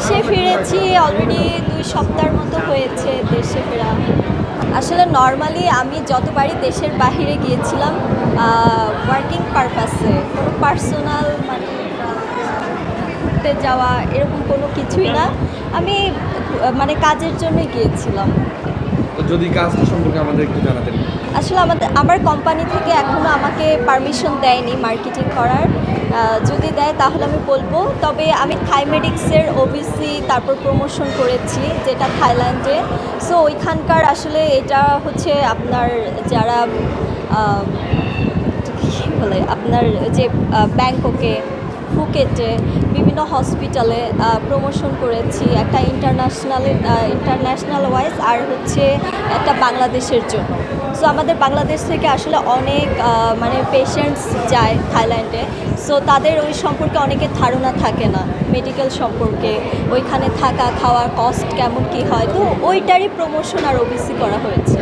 দেশে ফিরেছি অলরেডি 2 সপ্তাহের মতো হয়েছে দেশে ফেরা। আসলে নর্মালি আমি যতবারই দেশের বাইরে গিয়েছিলাম ওয়ার্কিং পারপাসে, কোনো পার্সোনাল মানে ঘুরতে যাওয়া এরকম কোনো কিছুই না। আমি মানে কাজের জন্যই গিয়েছিলাম। তো যদি কাজটা সম্পর্কে আমাদের একটু জানাতেন। আসলে আমার কোম্পানি থেকে এখনও আমাকে পারমিশন দেয়নি মার্কেটিং করার। যদি দেয় তাহলে আমি বলবো। তবে আমি থাইমেডিক্সের ওবিসি তারপর প্রমোশন করেছি, যেটা থাইল্যান্ডে। সো ওইখানকার আসলে এটা হচ্ছে আপনার যারা কী বলে আপনার যে ব্যাংককে, ফুকেটে বিভিন্ন হসপিটালে প্রমোশন করেছি, একটা ইন্টারন্যাশনাল ওয়াইজ আর হচ্ছে একটা বাংলাদেশের জন্য। সো আমাদের বাংলাদেশ থেকে আসলে অনেক মানে পেশেন্টস যায় থাইল্যান্ডে। সো তাদের ওই সম্পর্কে অনেকের ধারণা থাকে না, মেডিকেল সম্পর্কে, ওইখানে থাকা খাওয়ার কস্ট কেমন কী হয়। তো ওইটারই প্রমোশন আর ওবিসি করা হয়েছে।